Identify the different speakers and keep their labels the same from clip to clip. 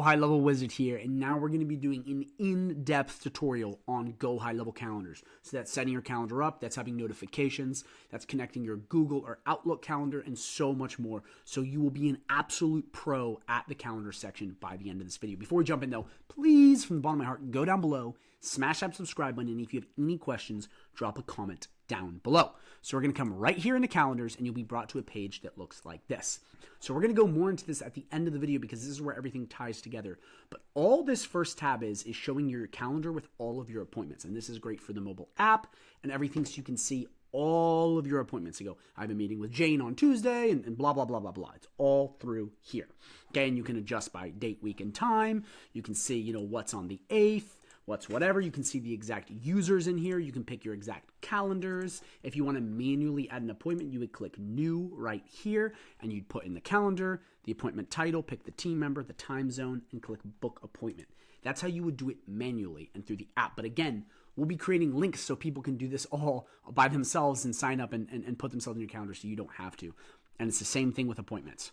Speaker 1: Gohighlevel Wizard here, and now we're going to be doing an in-depth tutorial on Gohighlevel calendars. So that's setting your calendar up, that's having notifications, that's connecting your Google or Outlook calendar, and so much more. So you will be an absolute pro at the calendar section by the end of this video. Before we jump in though, please, from the bottom of my heart, go down below, smash that subscribe button, and if you have any questions, drop a comment down below. So we're going to come right here into calendars and you'll be brought to a page that looks like this. So we're going to go more into this at the end of the video because this is where everything ties together. But all this first tab is showing your calendar with all of your appointments. And this is great for the mobile app and everything so you can see all of your appointments. You go, I have a meeting with Jane on Tuesday and blah, blah, blah, blah, blah. It's all through here. Okay, and you can adjust by date, week, and time. You can see, what's on the 8th. What's whatever. You can see the exact users in here. You can pick your exact calendars. If you want to manually add an appointment, you would click new right here and you'd put in the calendar, the appointment title, pick the team member, the time zone, and click book appointment. That's how you would do it manually and through the app. But again, we'll be creating links so people can do this all by themselves and sign up and put themselves in your calendar so you don't have to. And it's the same thing with appointments.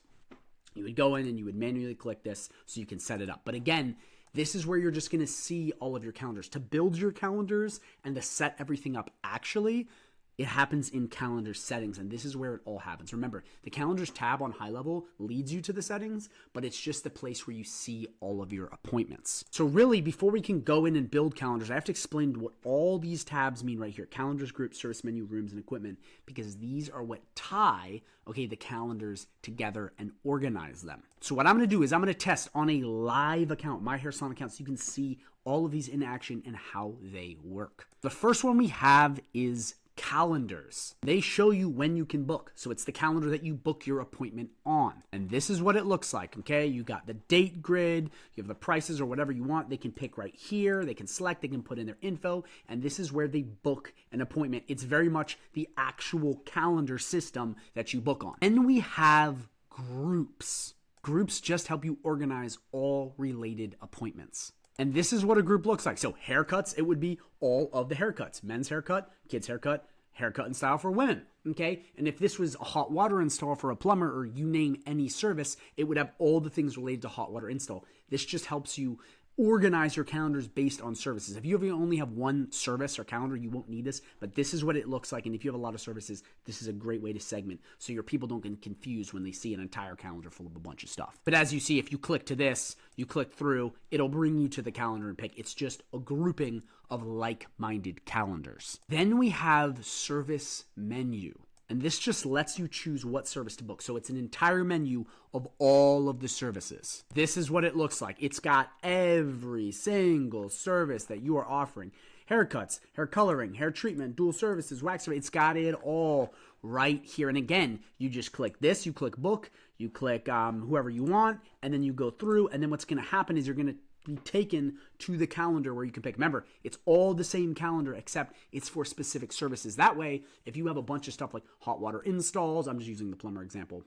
Speaker 1: You would go in and you would manually click this so you can set it up. But again, this is where you're just going to see all of your calendars. To build your calendars and to set everything up actually, it happens in calendar settings, and this is where it all happens. Remember, the calendars tab on high level leads you to the settings, but it's just the place where you see all of your appointments. So really, before we can go in and build calendars, I have to explain what all these tabs mean right here. Calendars, groups, service menu, rooms, and equipment, because these are what tie, the calendars together and organize them. So what I'm going to do is I'm going to test on a live account, my hair salon account, so you can see all of these in action and how they work. The first one we have is calendars. They show you when you can book. So it's the calendar that you book your appointment on. And this is what it looks like, okay? You got the date grid, you have the prices or whatever you want. They can pick right here, they can select, they can put in their info, and this is where they book an appointment. It's very much the actual calendar system that you book on. And we have groups. Groups just help you organize all related appointments. And this is what a group looks like. So haircuts, it would be all of the haircuts. Men's haircut, kids haircut, haircut and style for women, okay? And if this was a hot water install for a plumber or you name any service, it would have all the things related to hot water install. This just helps you organize your calendars based on services. If you only have one service or calendar, you won't need this, but this is what it looks like. And if you have a lot of services, this is a great way to segment so your people don't get confused when they see an entire calendar full of a bunch of stuff. But as you see, if you click to this, you click through, it'll bring you to the calendar and pick. It's just a grouping of like-minded calendars. Then we have service menu. And this just lets you choose what service to book. So it's an entire menu of all of the services. This is what it looks like. It's got every single service that you are offering. Haircuts, hair coloring, hair treatment, dual services, wax. It's got it all right here. And again, you just click this, you click book, you click whoever you want, and then you go through. And then what's going to happen is you're going to be taken to the calendar where you can pick. Remember, it's all the same calendar except it's for specific services. That way, if you have a bunch of stuff like hot water installs, I'm just using the plumber example,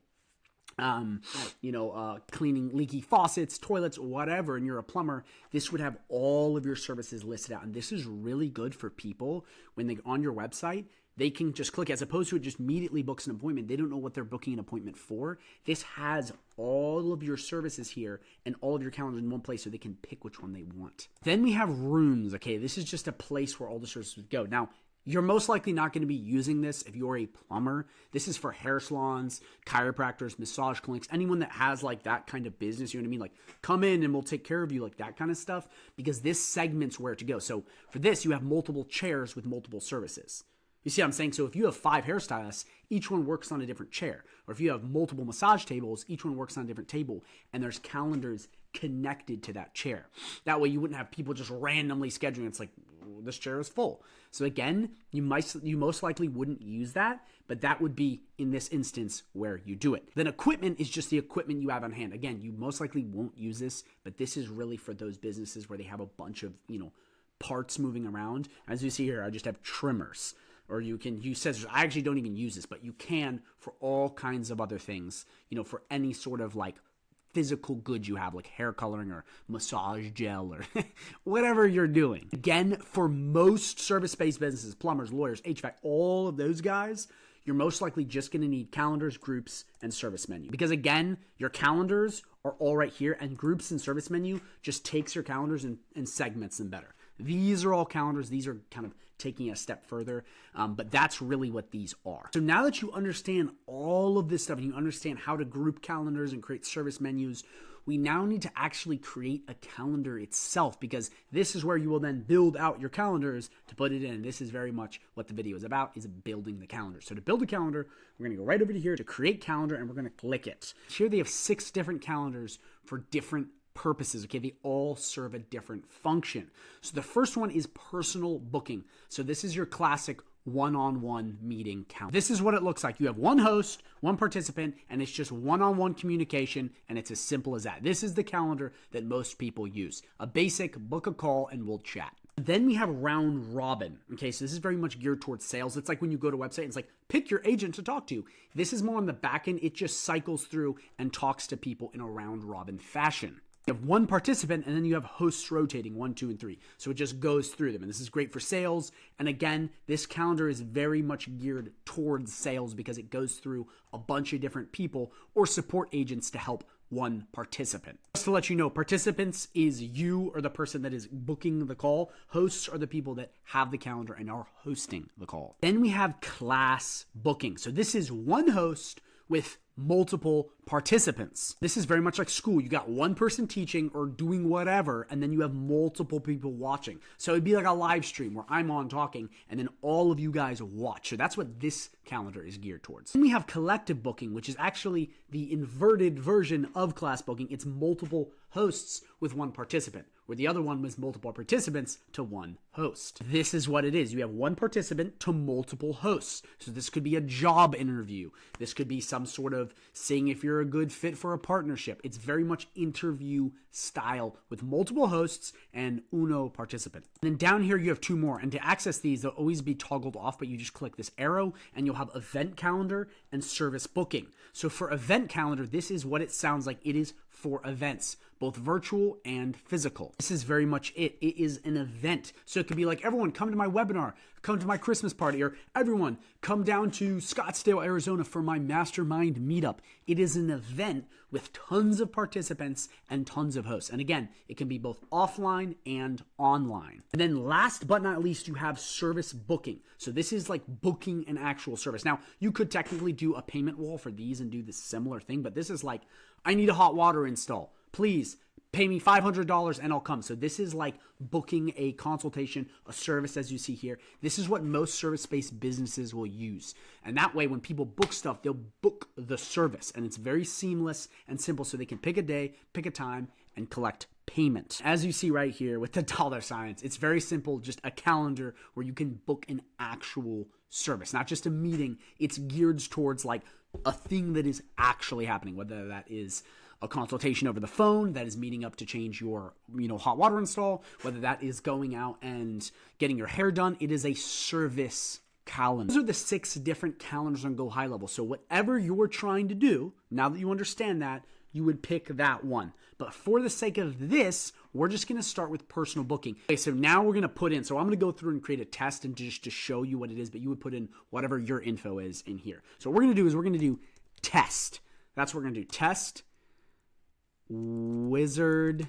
Speaker 1: cleaning leaky faucets, toilets, whatever, and you're a plumber, this would have all of your services listed out. And this is really good for people when they're on your website. They can just click, as opposed to it just immediately books an appointment. They don't know what they're booking an appointment for. This has all of your services here and all of your calendars in one place so they can pick which one they want. Then we have rooms. Okay, this is just a place where all the services go. Now, you're most likely not going to be using this if you're a plumber. This is for hair salons, chiropractors, massage clinics, anyone that has like that kind of business, you know what I mean? Like come in and we'll take care of you, like that kind of stuff, because this segments where to go. So for this, you have multiple chairs with multiple services. You see what I'm saying? So if you have 5 hairstylists, each one works on a different chair. Or if you have multiple massage tables, each one works on a different table. And there's calendars connected to that chair. That way you wouldn't have people just randomly scheduling. It's like, this chair is full. So again, you most likely wouldn't use that, but that would be in this instance where you do it. Then equipment is just the equipment you have on hand. Again, you most likely won't use this, but this is really for those businesses where they have a bunch of, parts moving around. As you see here, I just have trimmers. Or you can use scissors. I actually don't even use this, but you can for all kinds of other things, for any sort of like physical goods you have, like hair coloring or massage gel or whatever you're doing. Again, for most service-based businesses, plumbers, lawyers, HVAC, all of those guys, you're most likely just going to need calendars, groups, and service menu. Because again, your calendars are all right here, and groups and service menu just takes your calendars and segments them better. These are all calendars. These are kind of taking it a step further, but that's really what these are. So now that you understand all of this stuff and you understand how to group calendars and create service menus, we now need to actually create a calendar itself, because this is where you will then build out your calendars to put it in. This is very much what the video is about, is building the calendar. So to build a calendar, we're going to go right over to here to create calendar, and we're going to click it. Here they have 6 different calendars for different purposes. Okay, they all serve a different function. So the first one is personal booking. So this is your classic one-on-one meeting calendar. This is what it looks like. You have one host, one participant, and it's just one-on-one communication, and it's as simple as that. This is the calendar that most people use. A basic book a call and we'll chat. Then we have round robin. Okay, so this is very much geared towards sales. It's like when you go to a website and it's like, pick your agent to talk to. This is more on the back end. It just cycles through and talks to people in a round robin fashion. You have one participant, and then you have hosts rotating 1, 2, and 3. So it just goes through them. And this is great for sales. And again, this calendar is very much geared towards sales because it goes through a bunch of different people or support agents to help one participant. Just to let you know, participants is you or the person that is booking the call. Hosts are the people that have the calendar and are hosting the call. Then we have class booking. So this is one host with multiple participants. This is very much like school. You got one person teaching or doing whatever, and then you have multiple people watching. So it'd be like a live stream where I'm on talking, and then all of you guys watch. So that's what this calendar is geared towards. Then we have collective booking, which is actually the inverted version of class booking. It's multiple hosts with one participant, where the other one was multiple participants to one host. This is what it is. You have one participant to multiple hosts. So this could be a job interview. This could be some sort of seeing if you're a good fit for a partnership. It's very much interview style with multiple hosts and uno participant. And then down here you have 2 more. And to access these, they'll always be toggled off, but you just click this arrow and you'll have event calendar and service booking. So for event calendar, this is what it sounds like. It is for events, both virtual and physical. This is very much it. It is an event. So it could be like, everyone come to my webinar, come to my Christmas party, or everyone come down to Scottsdale, Arizona for my mastermind meetup. It is an event with tons of participants and tons of hosts. And again, it can be both offline and online. And then last but not least, you have service booking. So this is like booking an actual service. Now, you could technically do a payment wall for these and do this similar thing, but this is like, I need a hot water install. Please pay me $500 and I'll come. So this is like booking a consultation, a service, as you see here. This is what most service-based businesses will use. And that way, when people book stuff, they'll book the service. And it's very seamless and simple, so they can pick a day, pick a time, and collect payment. As you see right here with the dollar signs, it's very simple, just a calendar where you can book an actual service, not just a meeting. It's geared towards like a thing that is actually happening, whether that is a consultation over the phone, that is meeting up to change your, hot water install, whether that is going out and getting your hair done. It is a service calendar. Those are the 6 different calendars on Gohighlevel. So whatever you're trying to do, now that you understand that, you would pick that one. But for the sake of this, we're just going to start with personal booking. Okay, so now we're going to put in, so I'm going to go through and create a test and just to show you what it is, but you would put in whatever your info is in here. So what we're going to do is we're going to do test. That's what we're going to do. Test wizard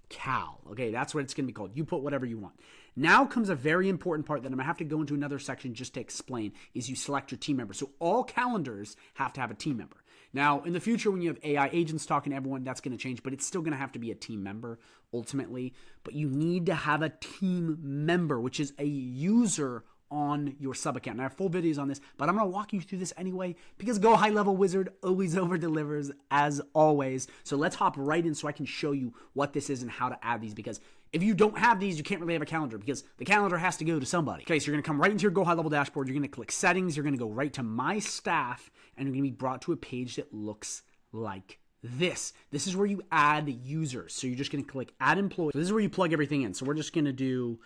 Speaker 1: cal. Okay, that's what it's going to be called. You put whatever you want. Now comes a very important part that I'm going to have to go into another section just to explain, is you select your team member. So all calendars have to have a team member. Now, in the future, when you have AI agents talking to everyone, that's going to change, but it's still going to have to be a team member ultimately. But you need to have a team member, which is a user on your sub account. Now, I have full videos on this, but I'm going to walk you through this anyway because Gohighlevel Wizard always over delivers as always. So let's hop right in so I can show you what this is and how to add these, because if you don't have these, you can't really have a calendar because the calendar has to go to somebody. Okay, so you're going to come right into your Gohighlevel dashboard. You're going to click settings. You're going to go right to my staff, and you're going to be brought to a page that looks like this. This is where you add users. So you're just going to click add employee. So this is where you plug everything in. So we're just going to do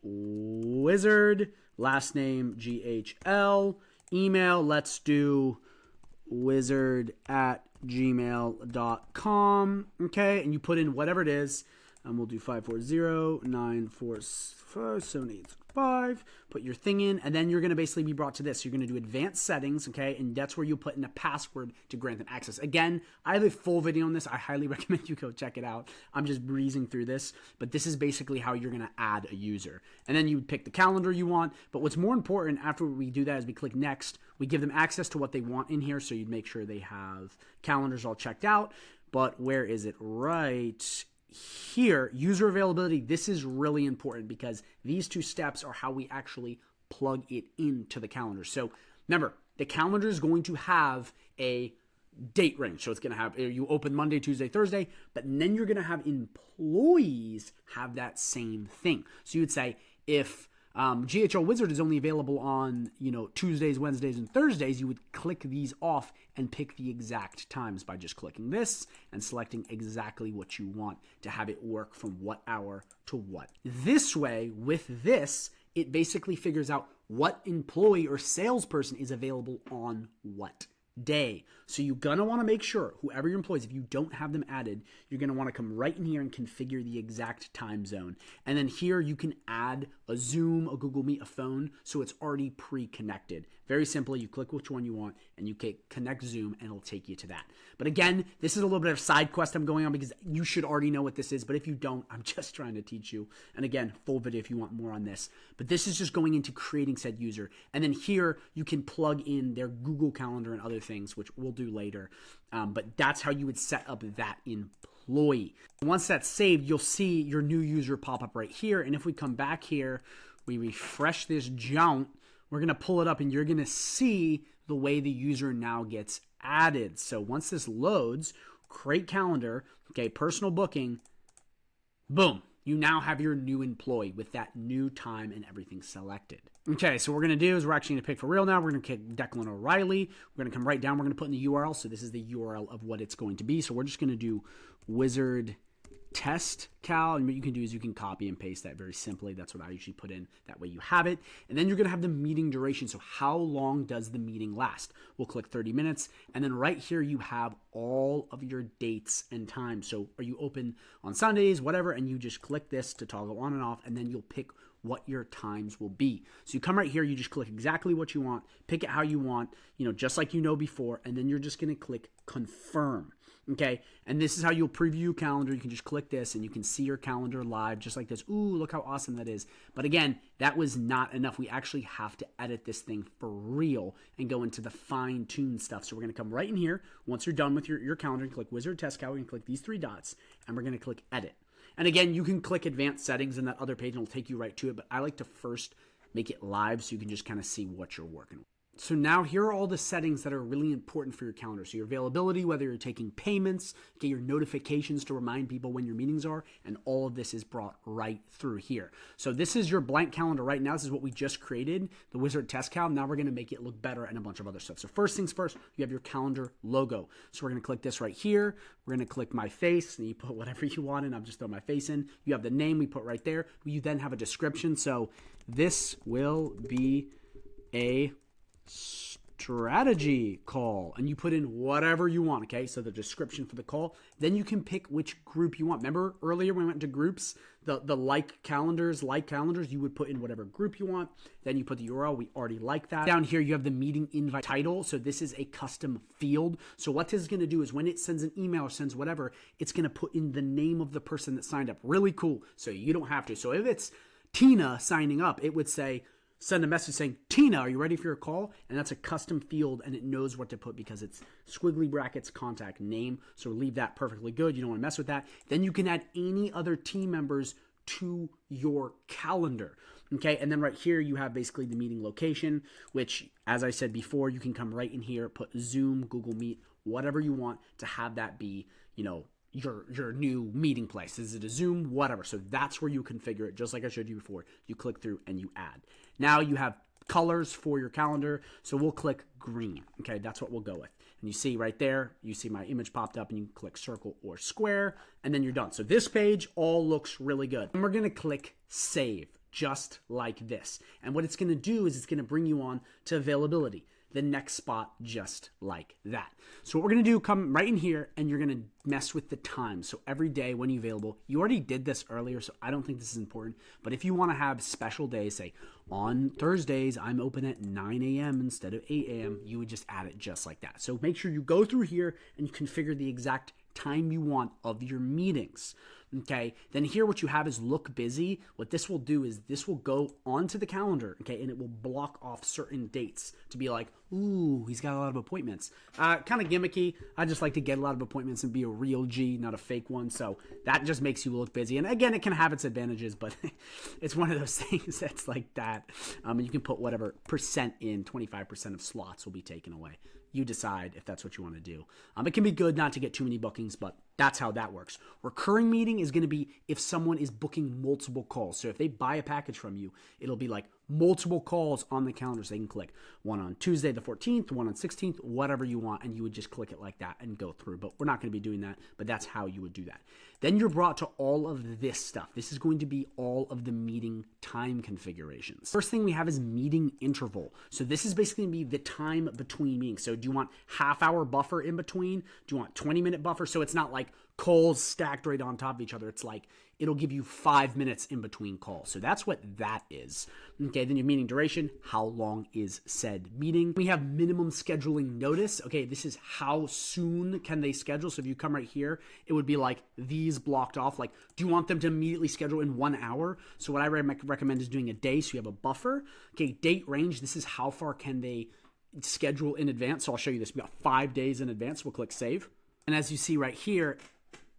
Speaker 1: wizard, last name GHL, email, let's do wizard@gmail.com. Okay, and you put in whatever it is. and we'll do 540-945-7865. Put your thing in, and then you're going to basically be brought to this. You're going to do advanced settings, okay, and that's where you put in a password to grant them access. Again, I have a full video on this. I highly recommend you go check it out. I'm just breezing through this, but this is basically how you're going to add a user. And then you pick the calendar you want, but what's more important after we do that is we click next. We give them access to what they want in here, so you'd make sure they have calendars all checked out. But where is it? Right here, user availability. This is really important because these two steps are how we actually plug it into the calendar. So remember, the calendar is going to have a date range. So it's going to have, you open Monday, Tuesday, Thursday, but then you're going to have employees have that same thing. So you would say if GHL Wizard is only available on, Tuesdays, Wednesdays, and Thursdays, you would click these off and pick the exact times by just clicking this and selecting exactly what you want to have it work from what hour to what. This way, with this, it basically figures out what employee or salesperson is available on what day. So you're going to want to make sure, whoever your employees, if you don't have them added, you're going to want to come right in here and configure the exact time zone. And then here you can add a Zoom, a Google Meet, a phone, so it's already pre-connected. Very simply, you click which one you want and you click connect Zoom and it'll take you to that. But again, this is a little bit of a side quest I'm going on because you should already know what this is. But if you don't, I'm just trying to teach you. And again, full video if you want more on this. But this is just going into creating said user. And then here you can plug in their Google Calendar and other things, which we'll do later. But that's how you would set up that employee. Once that's saved, you'll see your new user pop up right here. And if we come back here, we refresh this jaunt, we're going to pull it up and you're going to see the way the user now gets added. So once this loads, create calendar, okay, personal booking, boom, you now have your new employee with that new time and everything selected. Okay, so what we're going to do is we're actually going to pick for real now. We're going to pick Declan O'Reilly. We're going to come right down. We're going to put in the URL. So this is the URL of what it's going to be. So we're just going to do wizard test cal, and what you can do is you can copy and paste that very simply. That's what I usually put in. That way you have it. And then you're going to have the meeting duration. So how long does the meeting last? We'll click 30 minutes. And then right here you have all of your dates and times. So are you open on Sundays, whatever, and you just click this to toggle on and off, and then you'll pick what your times will be. So you come right here, you just click exactly what you want, pick it how you want, just like before, and then you're just going to click confirm. Okay, and this is how you'll preview your calendar. You can just click this and you can see your calendar live just like this. Ooh, look how awesome that is. But again, that was not enough. We actually have to edit this thing for real and go into the fine-tune stuff. So we're going to come right in here. Once you're done with your calendar, click Wizard Test Cal. We're going to click these three dots and we're going to click Edit. And again, you can click Advanced Settings in that other page and it'll take you right to it. But I like to first make it live so you can just kind of see what you're working with. So now here are all the settings that are really important for your calendar. So your availability, whether you're taking payments, get your notifications to remind people when your meetings are, and all of this is brought right through here. So this is your blank calendar right now. This is what we just created, the Wizard Test Cal. Now we're going to make it look better and a bunch of other stuff. So first things first, you have your calendar logo. So we're going to click this right here. We're going to click my face, and you put whatever you want in. I'm just throwing my face in. You have the name we put right there. You then have a description. So this will be a strategy call, and you put in whatever you want. Okay, so the description for the call, then you can pick which group you want. Remember earlier when we went to groups, the like calendars, you would put in whatever group you want, then you put the URL. We already like that. Down here you have the meeting invite title. So this is a custom field. So what this is going to do is when it sends an email or sends whatever, it's going to put in the name of the person that signed up. Really cool. So you don't have to. So if it's Tina signing up, it would say, send a message saying, Tina, are you ready for your call? And that's a custom field, and it knows what to put because it's squiggly brackets, contact name. So leave that perfectly good. You don't want to mess with that. Then you can add any other team members to your calendar. Okay, and then right here you have basically the meeting location, which, as I said before, you can come right in here, put Zoom, Google Meet, whatever you want to have that be, your new meeting place. Is it a Zoom? Whatever. So that's where you configure it, just like I showed you before. You click through and you add. Now you have colors for your calendar. So we'll click green. Okay, that's what we'll go with. And you see right there, you see my image popped up, and you can click circle or square, and then you're done. So this page all looks really good. And we're going to click save, just like this. And what it's going to do is it's going to bring you on to availability. the next spot just like that. So what we're going to do, come right in here and you're going to mess with the time. So every day when you're available, you already did this earlier, so I don't think this is important. But if you want to have special days, say on Thursdays, I'm open at 9 a.m. instead of 8 a.m., you would just add it just like that. So make sure you go through here and you configure the exact time you want of your meetings. Okay, then here what you have is look busy. What this will do is this will go onto the calendar, okay, and it will block off certain dates to be like, ooh, he's got a lot of appointments. Kind of gimmicky. I just like to get a lot of appointments and be a real G, not a fake one. So that just makes you look busy. And again, it can have its advantages, but it's one of those things that's like that. And you can put whatever percent in, 25% of slots will be taken away. You decide if that's what you want to do. It can be good not to get too many bookings, but that's how that works. Recurring meeting is going to be if someone is booking multiple calls. So if they buy a package from you, it'll be like multiple calls on the calendar. So they can click one on Tuesday the 14th, one on 16th, whatever you want, and you would just click it like that and go through. But we're not going to be doing that, but that's how you would do that. Then you're brought to all of this stuff. This is going to be all of the meeting time configurations. First thing we have is meeting interval. So this is basically going to be the time between meetings. So do you want half-hour buffer in between? Do you want 20-minute buffer? So it's not like calls stacked right on top of each other. It's like it'll give you 5 minutes in between calls. So that's what that is. Okay, then your meeting duration, how long is said meeting? We have minimum scheduling notice. Okay, this is how soon can they schedule. So if you come right here, it would be like these blocked off. Like, do you want them to immediately schedule in 1 hour? So what I recommend is doing a day, so you have a buffer. Okay, date range, this is how far can they schedule in advance. So I'll show you this. We got 5 days in advance. We'll click save. And as you see right here,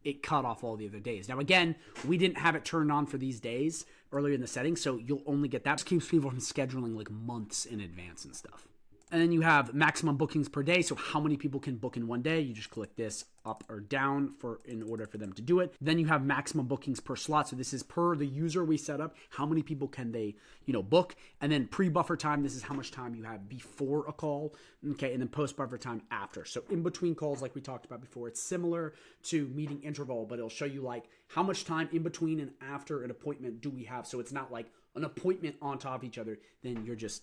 Speaker 1: it cut off all the other days. Now, again, we didn't have it turned on for these days earlier in the settings, so you'll only get that. It keeps people from scheduling like months in advance and stuff. And then you have maximum bookings per day. So how many people can book in one day? You just click this up or down in order for them to do it. Then you have maximum bookings per slot. So this is per the user we set up. How many people can they, book? And then pre-buffer time, this is how much time you have before a call. Okay, and then post-buffer time after. So in between calls, like we talked about before, it's similar to meeting interval, but it'll show you like how much time in between and after an appointment do we have. So it's not like an appointment on top of each other. Then you're just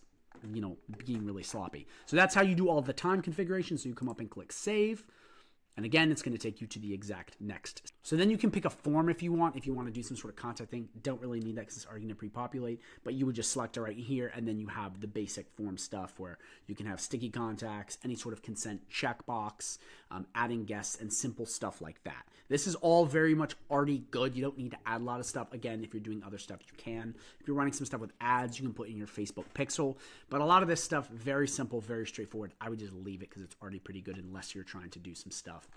Speaker 1: being really sloppy. So that's how you do all the time configuration. So you come up and click save. And again, it's going to take you to the exact next. So then you can pick a form if you want to do some sort of contact thing. Don't really need that because it's already going to pre-populate, but you would just select it right here. And then you have the basic form stuff where you can have sticky contacts, any sort of consent checkbox, adding guests, and simple stuff like that. This is all very much already good. You don't need to add a lot of stuff. Again, if you're doing other stuff, you can. If you're running some stuff with ads, you can put in your Facebook pixel. But a lot of this stuff, very simple, very straightforward. I would just leave it because it's already pretty good unless you're trying to do some stuff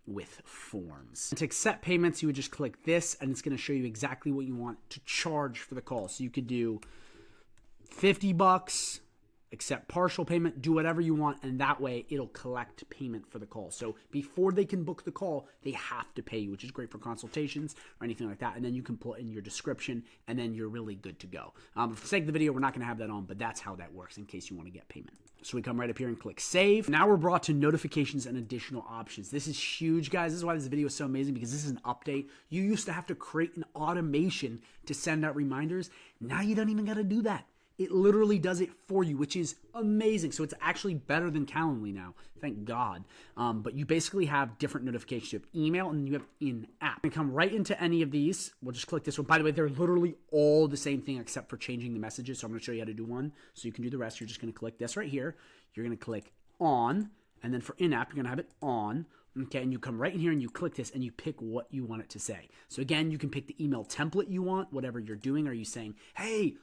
Speaker 1: with forms. And to accept payments, you would just click this and it's going to show you exactly what you want to charge for the call. So you could do $50, accept partial payment, do whatever you want, and that way it'll collect payment for the call. So before they can book the call, they have to pay you, which is great for consultations or anything like that. And then you can put in your description and then you're really good to go. For the sake of the video, we're not going to have that on, but that's how that works in case you want to get payment. So we come right up here and click save. Now we're brought to notifications and additional options. This is huge, guys. This is why this video is so amazing, because this is an update. You used to have to create an automation to send out reminders. Now you don't even got to do that. It literally does it for you, which is amazing. So it's actually better than Calendly now, thank God. But you basically have different notifications. You have email and you have in-app. You come right into any of these. We'll just click this one. By the way, they're literally all the same thing except for changing the messages. So I'm going to show you how to do one. So you can do the rest. You're just going to click this right here. You're going to click on. And then for in-app, you're going to have it on. Okay, and you come right in here and you click this and you pick what you want it to say. So again, you can pick the email template you want, whatever you're doing. Are you saying, hey,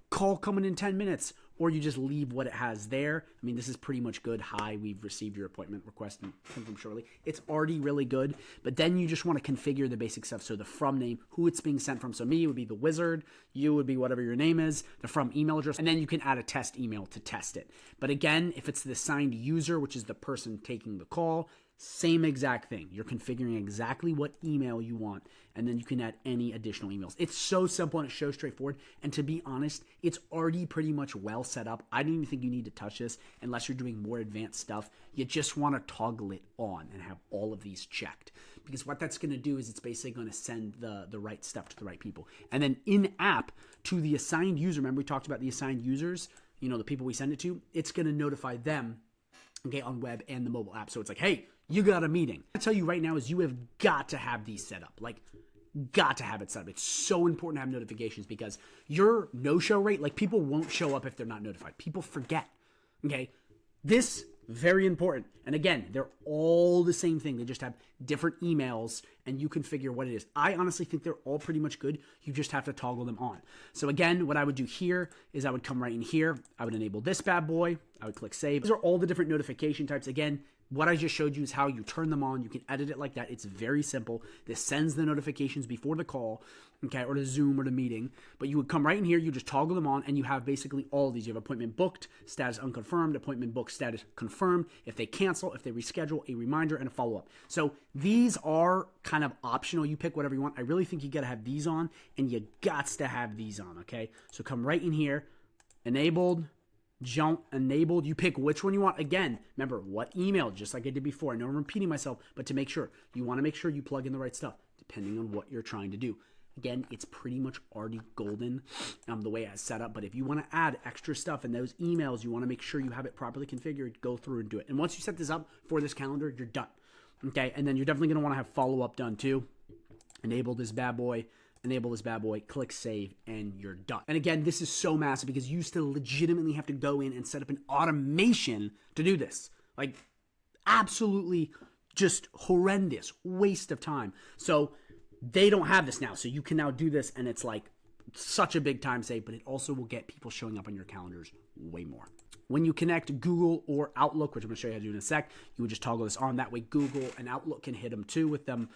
Speaker 1: call coming in 10 minutes, or you just leave what it has there. I mean, this is pretty much good. Hi, we've received your appointment request and confirm shortly. It's already really good, but then you just want to configure the basic stuff. So the from name, who it's being sent from. So me would be the wizard, you would be whatever your name is, the from email address, and then you can add a test email to test it. But again, if it's the assigned user, which is the person taking the call, same exact thing. You're configuring exactly what email you want, and then you can add any additional emails. It's so simple and it's so straightforward. And to be honest, it's already pretty much well set up. I don't even think you need to touch this unless you're doing more advanced stuff. You just want to toggle it on and have all of these checked, because what that's going to do is it's basically going to send the right stuff to the right people. And then in app to the assigned user, remember we talked about the assigned users? the people we send it to, it's going to notify them, okay, on web and the mobile app. So it's like, hey, you got a meeting. I tell you right now is you have got to have these set up. Like, got to have it set up. It's so important to have notifications because your no-show rate, like people won't show up if they're not notified. People forget, okay? This, very important. And again, they're all the same thing. They just have different emails and you can figure what it is. I honestly think they're all pretty much good. You just have to toggle them on. So again, what I would do here is I would come right in here. I would enable this bad boy. I would click save. These are all the different notification types. Again, what I just showed you is how you turn them on. You can edit it like that. It's very simple. This sends the notifications before the call, okay, or the Zoom or the meeting. But you would come right in here, you just toggle them on, and you have basically all of these. You have appointment booked, status unconfirmed, appointment booked, status confirmed. If they cancel, if they reschedule, a reminder, and a follow-up. So these are kind of optional. You pick whatever you want. I really think you got to have these on, and you got to have these on, okay? So come right in here, enabled, jump enabled. You pick which one you want. Again, remember what email, just like I did before. I know I'm repeating myself, but to make sure, you want to make sure you plug in the right stuff depending on what you're trying to do. Again, it's pretty much already golden the way it's set up, but if you want to add extra stuff in those emails, you want to make sure you have it properly configured, go through and do it. And once you set this up for this calendar, you're done. Okay, and then you're definitely going to want to have follow-up done too. Enable this bad boy. Enable this bad boy, click save, and you're done. And again, this is so massive because you still legitimately have to go in and set up an automation to do this. Like, absolutely just horrendous waste of time. So they don't have this now. So you can now do this, and it's like such a big time save, but it also will get people showing up on your calendars way more. When you connect Google or Outlook, which I'm going to show you how to do in a sec, you would just toggle this on. That way Google and Outlook can hit them too with them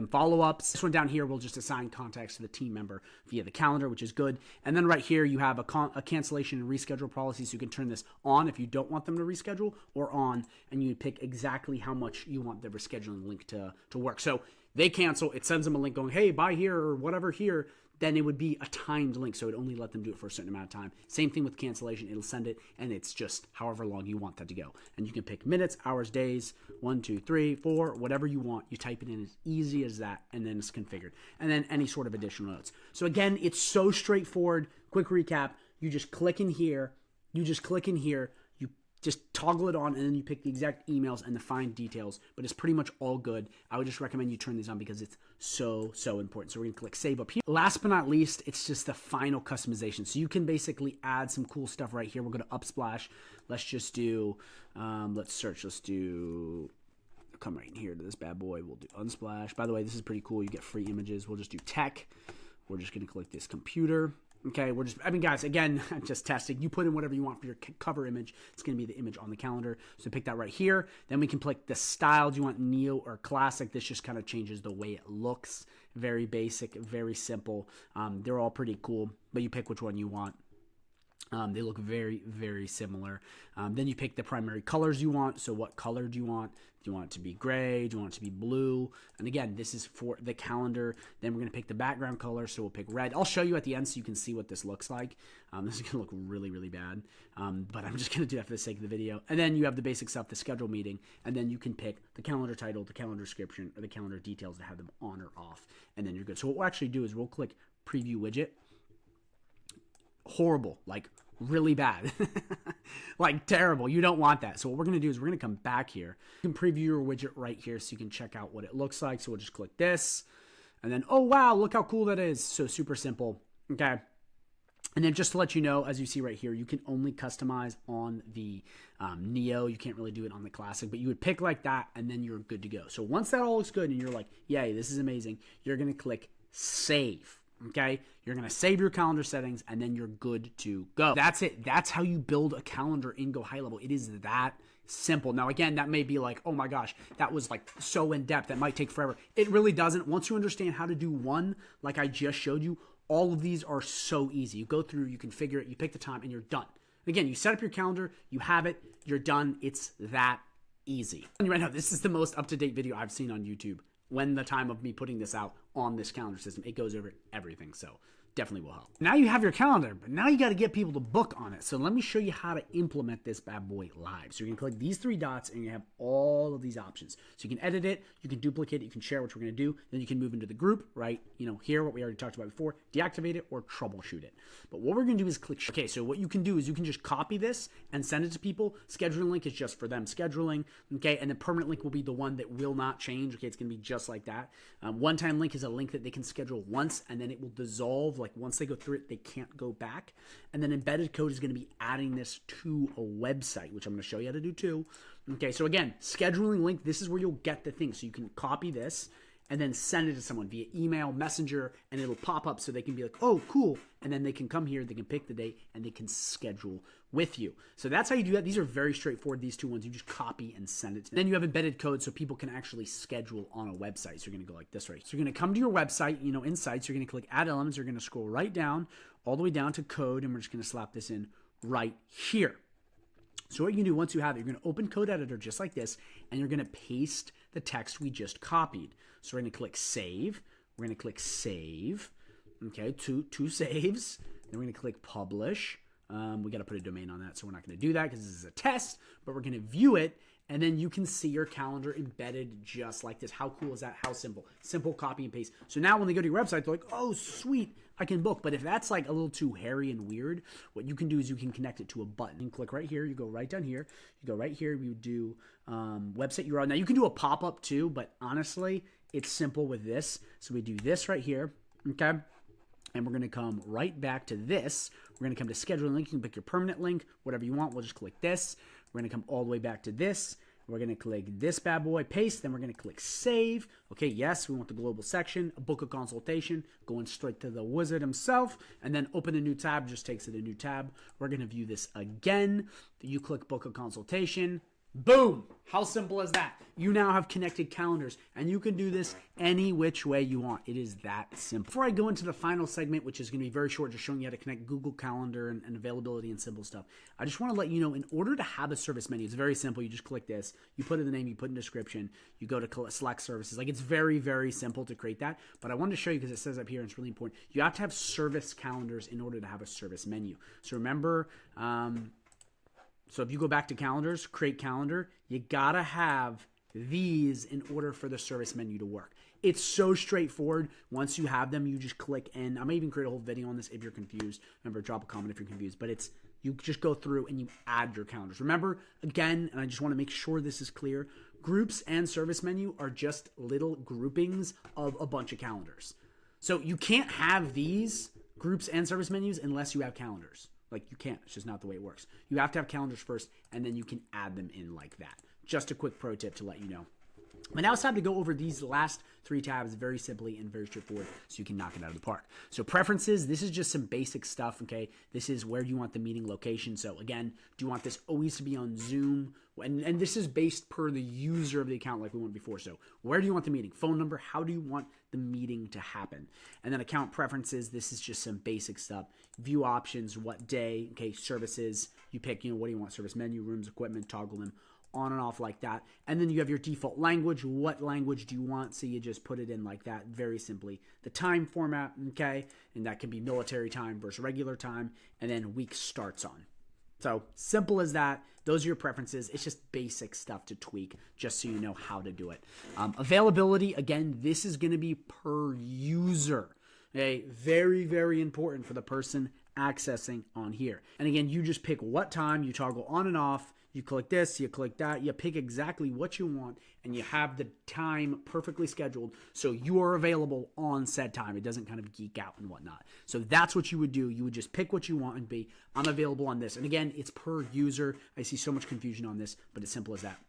Speaker 1: follow-ups. This one down here will just assign contacts to the team member via the calendar, which is good. And then right here you have a cancellation and reschedule policy, so you can turn this on if you don't want them to reschedule, or on, and you pick exactly how much you want the rescheduling link to work. So they cancel, it sends them a link going, hey, buy here or whatever here. Then it would be a timed link, so it only let them do it for a certain amount of time. Same thing with cancellation. It'll send it, and it's just however long you want that to go. And you can pick minutes, hours, days, 1, 2, 3, 4, whatever you want. You type it in as easy as that, and then it's configured. And then any sort of additional notes. So again, it's so straightforward. Quick recap. You just click in here. You just toggle it on, and then you pick the exact emails and the fine details, but it's pretty much all good. I would just recommend you turn these on because it's so important. So we're gonna click save up here. Last but not least, it's just the final customization. So you can basically add some cool stuff right here. We're gonna Upsplash. Let's just do, let's search. Let's do, come right in here to this bad boy. We'll do Unsplash. By the way, this is pretty cool. You get free images. We'll just do tech. We're just gonna click this computer. Okay, guys, again, I'm just testing. You put in whatever you want for your cover image. It's going to be the image on the calendar. So pick that right here. Then we can pick the style. Do you want neo or classic? This just kind of changes the way it looks. Very basic, very simple. They're all pretty cool, but you pick which one you want. They look very similar. Then you pick the primary colors you want. So what color do you want? Do you want it to be gray? Do you want it to be blue? And again, this is for the calendar. Then we're going to pick the background color. So we'll pick red. I'll show you at the end so you can see what this looks like. This is going to look really bad. But I'm just going to do that for the sake of the video. And then you have the basic stuff, the schedule meeting. And then you can pick the calendar title, the calendar description, or the calendar details to have them on or off. And then you're good. So what we'll actually do is we'll click preview widget. Horrible, like really bad, like terrible. You don't want that. So what we're going to do is we're going to come back here. You can preview your widget right here so you can check out what it looks like. So we'll just click this and then, oh, wow, look how cool that is. So super simple. Okay. And then just to let you know, as you see right here, you can only customize on the Neo. You can't really do it on the Classic, but you would pick like that and then you're good to go. So once that all looks good and you're like, yay, this is amazing, you're going to click save. Okay, you're going to save your calendar settings and then you're good to go. That's it. That's how you build a calendar in Gohighlevel. It is that simple. Now, again, that may be like, oh my gosh, that was like so in depth. That might take forever. It really doesn't. Once you understand how to do one, like I just showed you, all of these are so easy. You go through, you configure it, you pick the time, and you're done. Again, you set up your calendar, you have it, you're done. It's that easy. And right now, this is the most up-to-date video I've seen on YouTube. When the time of me putting this out on this calendar system, it goes over everything. So definitely will help. Now you have your calendar, but now you got to get people to book on it. So let me show you how to implement this bad boy live. So you're going to click these 3 dots and you have all of these options. So you can edit it, you can duplicate it, you can share what we're going to do. Then you can move into the group, right? Here, what we already talked about before, deactivate it or troubleshoot it. But what we're going to do is click, okay, so what you can do is you can just copy this and send it to people. Scheduling link is just for them scheduling, okay? And the permanent link will be the one that will not change, okay? It's going to be just like that. One-time link is a link that they can schedule once and then it will dissolve. Like once they go through it, they can't go back. And then embedded code is going to be adding this to a website, which I'm going to show you how to do too. Okay, so again, scheduling link, this is where you'll get the thing. So you can copy this and then send it to someone via email, messenger, and it'll pop up so they can be like, oh, cool. And then they can come here, they can pick the date, and they can schedule with you. So that's how you do that. These are very straightforward, these 2 ones. You just copy and send it. Then you have embedded code so people can actually schedule on a website. So you're going to go like this, right? So you're going to come to your website, in Sites. You're going to click Add Elements. You're going to scroll right down, all the way down to Code, and we're just going to slap this in right here. So what you can do once you have it, you're going to open Code Editor just like this, and you're going to paste the text we just copied. So we're going to click Save. We're going to click Save. Okay, two saves. Then we're going to click Publish. We got to put a domain on that, so we're not going to do that because this is a test, but we're going to view it, and then you can see your calendar embedded just like this. How cool is that? How simple? Simple copy and paste. So now when they go to your website, they're like, oh, sweet, I can book. But if that's like a little too hairy and weird, what you can do is you can connect it to a button. You click right here. You go right down here. You go right here. You do website URL. Now you can do a pop-up too, but honestly, it's simple with this. So we do this right here, okay? And we're going to come right back to this. We're going to come to scheduling link. You can pick your permanent link, whatever you want. We'll just click this. We're going to come all the way back to this. We're going to click this bad boy, paste. Then we're going to click save. Okay, yes, we want the global section, book a consultation, going straight to the wizard himself, and then open a new tab, just takes it to a new tab. We're going to view this again. You click book a consultation. Boom! How simple is that? You now have connected calendars, and you can do this any which way you want. It is that simple. Before I go into the final segment, which is going to be very short, just showing you how to connect Google Calendar and availability and simple stuff, I just want to let you know, in order to have a service menu, it's very simple. You just click this, you put in the name, you put in description, you go to select services. Like, it's very, very simple to create that, but I wanted to show you because it says up here, and it's really important. You have to have service calendars in order to have a service menu. So remember, so if you go back to calendars, create calendar, you gotta have these in order for the service menu to work. It's so straightforward. Once you have them, you just click in. I may even create a whole video on this if you're confused. Remember, drop a comment if you're confused. But you just go through and you add your calendars. Remember, again, and I just want to make sure this is clear, groups and service menu are just little groupings of a bunch of calendars. So you can't have these groups and service menus unless you have calendars. Like, you can't. It's just not the way it works. You have to have calendars first, and then you can add them in like that. Just a quick pro tip to let you know. But now it's time to go over these last 3 tabs very simply and very straightforward so you can knock it out of the park. So preferences, this is just some basic stuff, okay? This is where you want the meeting location. So again, do you want this always to be on Zoom? And this is based per the user of the account like we went before. So where do you want the meeting? Phone number, how do you want the meeting to happen? And then account preferences, this is just some basic stuff. View options, what day, okay, services, you pick, what do you want? Service menu, rooms, equipment, toggle them on and off like that. And then you have your default language. What language do you want? So you just put it in like that, very simply. The time format, okay? And that can be military time versus regular time. And then week starts on. So simple as that. Those are your preferences. It's just basic stuff to tweak just so you know how to do it. Availability, again, this is going to be per user. Okay? Very, very important for the person accessing on here. And again, you just pick what time, you toggle on and off. You click this, you click that, you pick exactly what you want, and you have the time perfectly scheduled so you are available on said time. It doesn't kind of geek out and whatnot. So that's what you would do. You would just pick what you want and be, I'm available on this. And again, it's per user. I see so much confusion on this, but it's simple as that.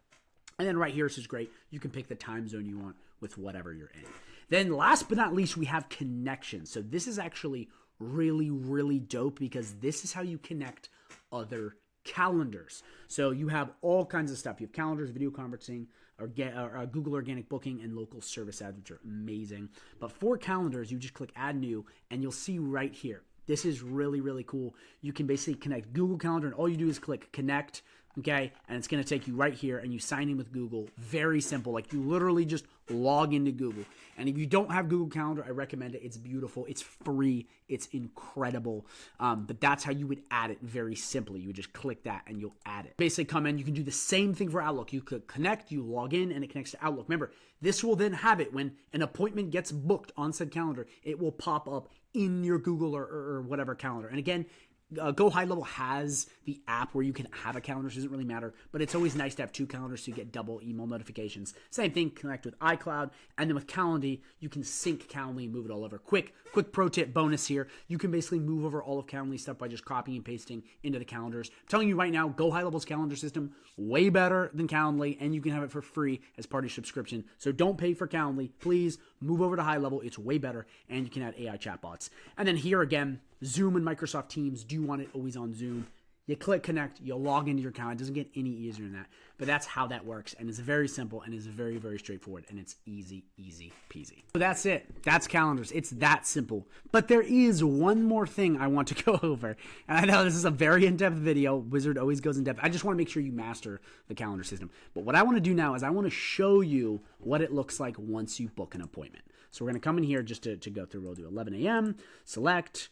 Speaker 1: And then right here, this is great. You can pick the time zone you want with whatever you're in. Then last but not least, we have connections. So this is actually really, really dope because this is how you connect other calendars. So you have all kinds of stuff. You have calendars, video conferencing, or Google Organic Booking, and local service ads, which are amazing. But for calendars, you just click Add New, and you'll see right here. This is really, really cool. You can basically connect Google Calendar, and all you do is click Connect. okay? And it's going to take you right here, and you sign in with Google. Very simple. Like, you literally just log into Google. And if you don't have Google Calendar, I recommend it. It's beautiful. It's free. It's incredible. But that's how you would add it very simply. You would just click that, and you'll add it. Basically, come in. You can do the same thing for Outlook. You could connect, you log in, and it connects to Outlook. Remember, this will then have it when an appointment gets booked on said calendar. It will pop up in your Google or whatever calendar. And again, Gohighlevel has the app where you can have a calendar, so it doesn't really matter, but it's always nice to have two calendars so you get double email notifications. Same thing, connect with iCloud, and then with Calendly, you can sync Calendly and move it all over. Quick pro tip bonus here, you can basically move over all of Calendly stuff by just copying and pasting into the calendars. I'm telling you right now, Gohighlevel's calendar system, way better than Calendly, and you can have it for free as part of your subscription. So don't pay for Calendly, please move over to HighLevel, it's way better, and you can add AI chatbots. And then here again, Zoom and Microsoft Teams, do you want it always on Zoom? You click connect, you'll log into your account. It doesn't get any easier than that. But that's how that works. And it's very simple and it's very, very straightforward. And it's easy, easy peasy. So that's it. That's calendars. It's that simple. But there is one more thing I want to go over. And I know this is a very in-depth video. Wizard always goes in depth. I just want to make sure you master the calendar system. But what I want to do now is I want to show you what it looks like once you book an appointment. So we're going to come in here just to go through. We'll do 11 a.m., select.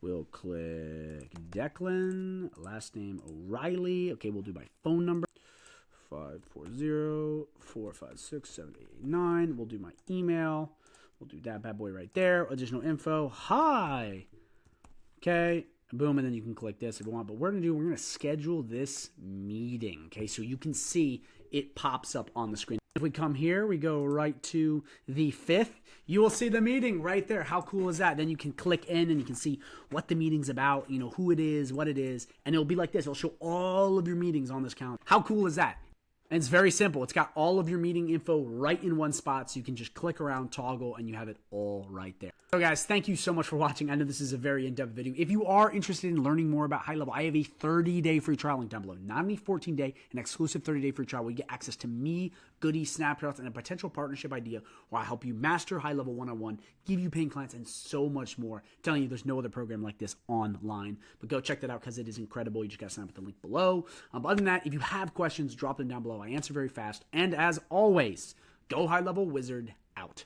Speaker 1: We'll click Declan, last name O'Reilly. Okay, we'll do my phone number, 540-456-7889. We'll do my email. We'll do that bad boy right there. Additional info. Hi. Okay, boom, and then you can click this if you want. But we're going to schedule this meeting, okay? So you can see it pops up on the screen. If we come here, we go right to the 5th, you will see the meeting right there. How cool is that? Then you can click in and you can see what the meeting's about, you know, who it is, what it is, and it'll be like this. It'll show all of your meetings on this calendar. How cool is that? And it's very simple. It's got all of your meeting info right in one spot, so you can just click around, toggle, and you have it all right there. So guys, thank you so much for watching. I know this is a very in-depth video. If you are interested in learning more about HighLevel, I have a 30-day free trial link down below. Not only 14-day, an exclusive 30-day free trial where you get access to me, goodies, snapshots, and a potential partnership idea where I help you master HighLevel one-on-one, give you paying clients, and so much more. I'm telling you, there's no other program like this online. But go check that out because it is incredible. You just got to sign up with the link below. But other than that, if you have questions, drop them down below. I answer very fast. And as always, Go High Level Wizard out.